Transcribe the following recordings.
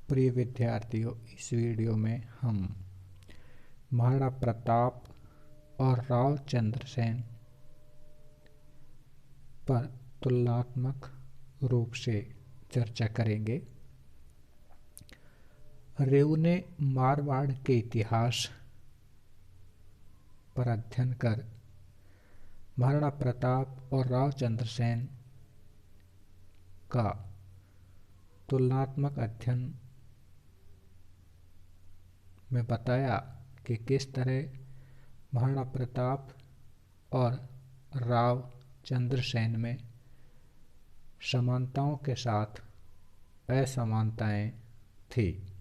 प्रिय विद्यार्थियों, इस वीडियो में हम महाराणा प्रताप और राव चंद्रसेन पर तुलनात्मक रूप से चर्चा करेंगे। रेव ने मारवाड़ के इतिहास पर अध्ययन कर महाराणा प्रताप और राव चंद्रसेन का तुलनात्मक अध्ययन में बताया कि किस तरह महाराणा प्रताप और राव चंद्रसेन में समानताओं के साथ असमानताएं थी।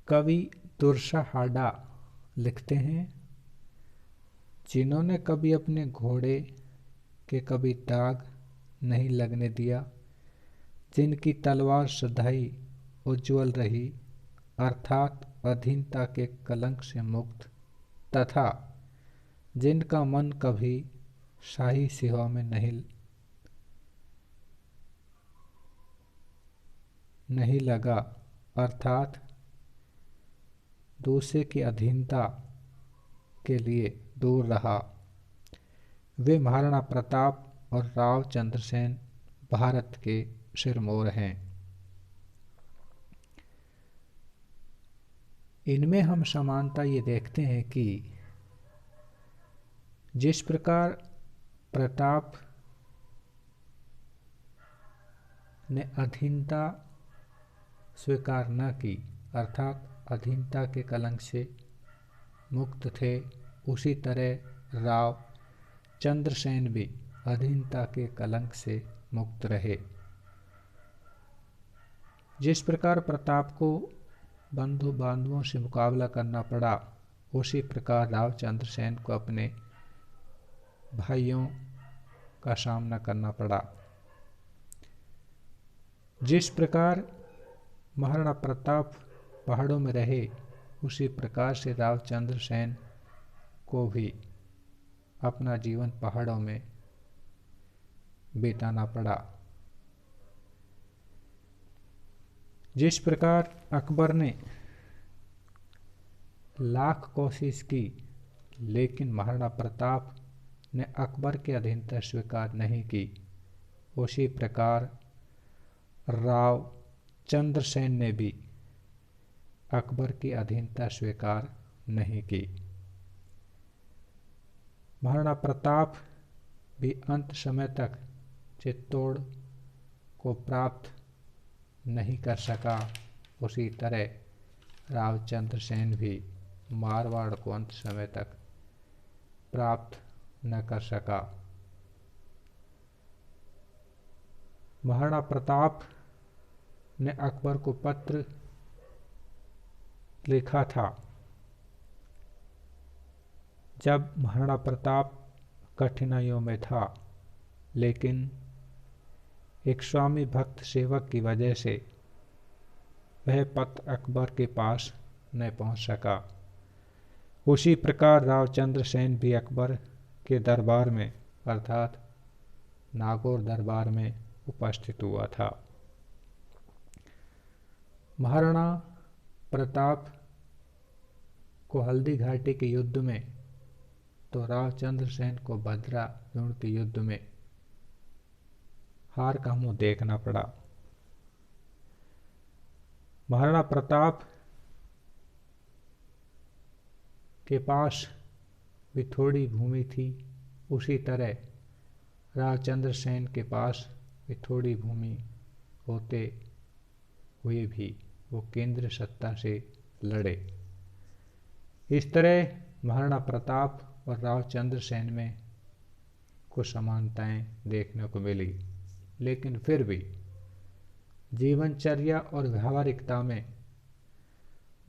कवि तुरसा हाडा लिखते हैं, जिन्होंने कभी अपने घोड़े के कभी दाग नहीं लगने दिया, जिनकी तलवार सदैव उज्ज्वल रही, अर्थात अधीनता के कलंक से मुक्त, तथा जिनका मन कभी शाही सेवा में नहीं लगा, अर्थात दूसरे की अधीनता के लिए दूर रहा, वे महाराणा प्रताप और राव चंद्रसेन भारत के सिरमौर हैं। इनमें हम समानता ये देखते हैं कि जिस प्रकार प्रताप ने अधीनता स्वीकार न की, अर्थात अधीनता के कलंक से मुक्त थे, उसी तरह राव चंद्रसेन भी अधीनता के कलंक से मुक्त रहे। जिस प्रकार प्रताप को बंधु बांधवों से मुकाबला करना पड़ा, उसी प्रकार राव चंद्रसेन को अपने भाइयों का सामना करना पड़ा। जिस प्रकार महाराणा प्रताप पहाड़ों में रहे, उसी प्रकार से राव चंद्रसेन को भी अपना जीवन पहाड़ों में बिताना पड़ा। जिस प्रकार अकबर ने लाख कोशिश की, लेकिन महाराणा प्रताप ने अकबर की अधीनता स्वीकार नहीं की, उसी प्रकार राव चंद्रसेन ने भी अकबर की अधीनता स्वीकार नहीं की। महाराणा प्रताप भी अंत समय तक चित्तौड़ को प्राप्त नहीं कर सका, उसी तरह राव चंद्रसेन भी मारवाड़ को अंत समय तक प्राप्त न कर सका। महाराणा प्रताप ने अकबर को पत्र लिखा था जब महाराणा प्रताप कठिनाइयों में था, लेकिन एक स्वामी भक्त सेवक की वजह से वह पत्र अकबर के पास न पहुंच सका। उसी प्रकार राव चंद्रसेन भी अकबर के दरबार में, अर्थात नागौर दरबार में उपस्थित हुआ था। महाराणा प्रताप को हल्दी घाटी के युद्ध में, तो राव चंद्रसेन को भद्रा जून के युद्ध में हार का मुंह देखना पड़ा। महाराणा प्रताप के पास भी थोड़ी भूमि थी, उसी तरह राव चंद्रसेन के पास भी थोड़ी भूमि होते हुए भी वो केंद्र सत्ता से लड़े। इस तरह महाराणा प्रताप और राव चंद्रसेन में कुछ समानताएं देखने को मिली, लेकिन फिर भी जीवनचर्या और व्यावहारिकता में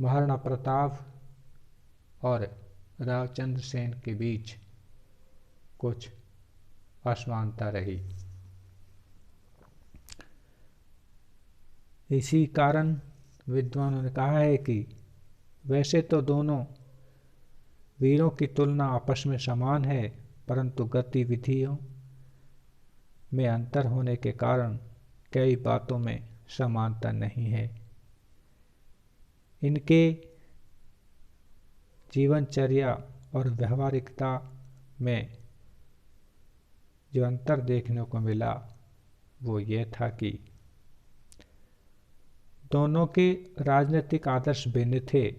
महाराणा प्रताप और राव चंद्रसेन के बीच कुछ असमानता रही। इसी कारण विद्वानों ने कहा है कि वैसे तो दोनों वीरों की तुलना आपस में समान है, परंतु गतिविधियों में अंतर होने के कारण कई बातों में समानता नहीं है। इनके जीवनचर्या और व्यवहारिकता में जो अंतर देखने को मिला वो ये था कि दोनों के राजनीतिक आदर्श भिन्न थे।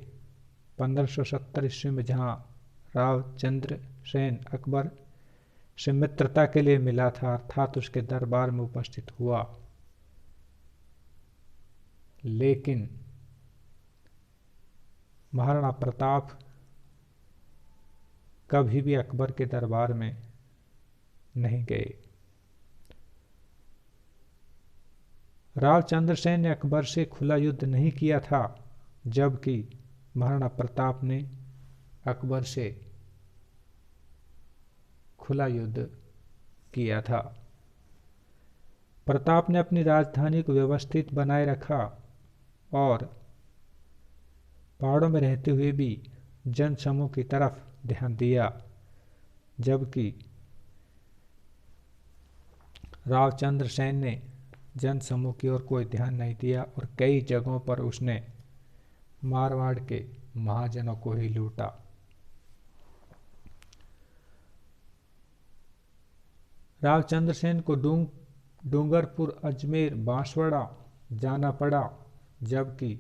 1570 ईस्वी में जहाँ रावचंद्र सेन अकबर से मित्रता के लिए मिला था, अर्थात उसके दरबार में उपस्थित हुआ, लेकिन महाराणा प्रताप कभी भी अकबर के दरबार में नहीं गए। रावचंद्र सेन ने अकबर से खुला युद्ध नहीं किया था, जबकि महाराणा प्रताप ने अकबर से खुला युद्ध किया था। प्रताप ने अपनी राजधानी को व्यवस्थित बनाए रखा और पहाड़ों में रहते हुए भी जनसमूह की तरफ ध्यान दिया, जबकि रावचंद्र सेन ने जनसमूह की ओर कोई ध्यान नहीं दिया और कई जगहों पर उसने मारवाड़ के महाजनों को ही लूटा। रावचंद्र सेन को डूंगरपुर, अजमेर, बांसवाड़ा जाना पड़ा, जबकि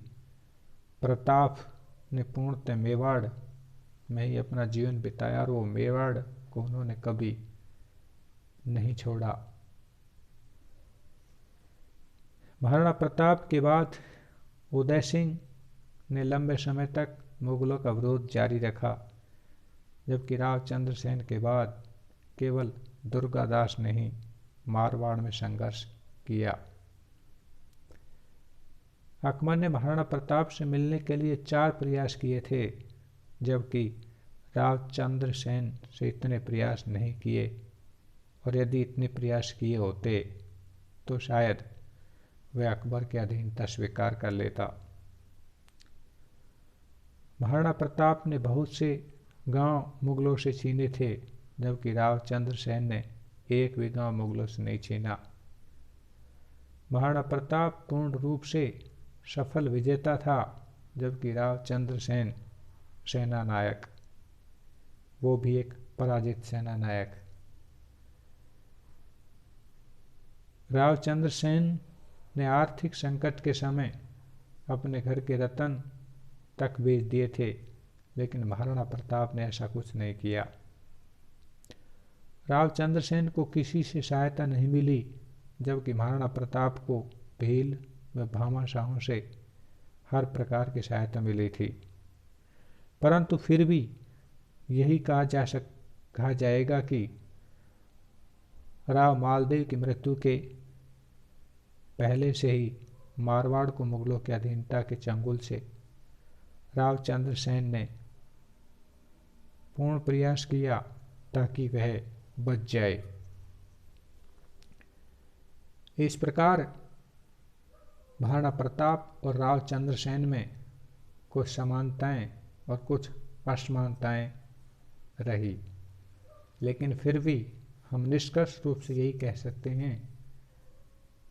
प्रताप ने पूर्णतः मेवाड़ में ही अपना जीवन बिताया और वो मेवाड़ को उन्होंने कभी नहीं छोड़ा। महाराणा प्रताप के बाद उदय सिंह ने लंबे समय तक मुगलों का विरोध जारी रखा, जबकि रावचंद्र सेन के बाद केवल दुर्गादास ने ही मारवाड़ में संघर्ष किया। अकबर ने महाराणा प्रताप से मिलने के लिए 4 प्रयास किए थे, जबकि रावचंद्र सेन से इतने प्रयास नहीं किए, और यदि इतने प्रयास किए होते तो शायद वह अकबर की अधीनता स्वीकार कर लेता। महाराणा प्रताप ने बहुत से गांव मुगलों से छीने थे, जबकि रावचंद्र सेन ने एक भी गांव मुगलों से नहीं छीना। महाराणा प्रताप पूर्ण रूप से सफल विजेता था, जबकि रावचंद्र सेन सेना नायक, वो भी एक पराजित सेना नायक। रावचंद्र सेन ने आर्थिक संकट के समय अपने घर के रत्न तक बेच दिए थे, लेकिन महाराणा प्रताप ने ऐसा कुछ नहीं किया। रावचंद्र सेन को किसी से सहायता नहीं मिली, जबकि महाराणा प्रताप को भील व भामाशाहों से हर प्रकार की सहायता मिली थी। परंतु फिर भी यही कहा जाएगा कि राव मालदेव की मृत्यु के पहले से ही मारवाड़ को मुगलों की अधीनता के चंगुल से रावचंद्र सेन ने पूर्ण प्रयास किया ताकि वह बच जाए। इस प्रकार महाराणा प्रताप और रावचंद्र सेन में कुछ समानताएं और कुछ असमानताएं रही, लेकिन फिर भी हम निष्कर्ष रूप से यही कह सकते हैं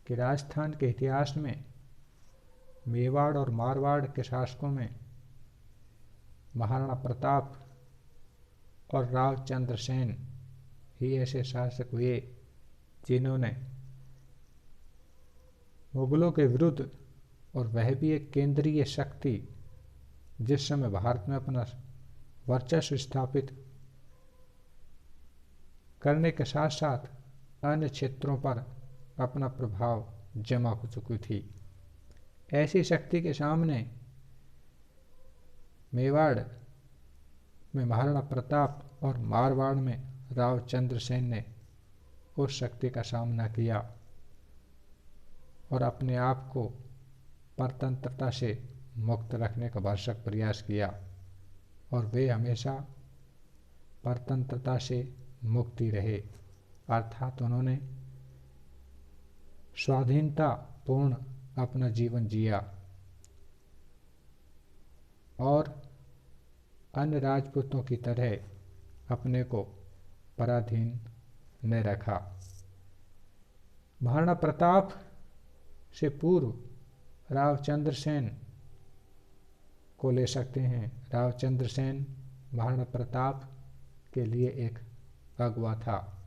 कि राजस्थान के इतिहास में मेवाड़ और मारवाड़ के शासकों में महाराणा प्रताप और रावचंद्र सेन ही ऐसे शासक हुए जिन्होंने मुगलों के विरुद्ध, और वह भी एक केंद्रीय शक्ति जिस समय भारत में अपना वर्चस्व स्थापित करने के साथ साथ अन्य क्षेत्रों पर अपना प्रभाव जमा हो चुकी थी, ऐसी शक्ति के सामने मेवाड़ में महाराणा प्रताप और मारवाड़ में रावचंद्र सेन ने उस शक्ति का सामना किया और अपने आप को परतंत्रता से मुक्त रखने का भरसक प्रयास किया, और वे हमेशा परतंत्रता से मुक्त ही रहे, अर्थात उन्होंने स्वाधीनता पूर्ण अपना जीवन जिया और अन्य राजपूतों की तरह अपने को पराधीन न रखा। महाराणा प्रताप से पूर्व रावचंद्र सेन को ले सकते हैं। रावचंद्र सेन महाराणा प्रताप के लिए एक अगवा था।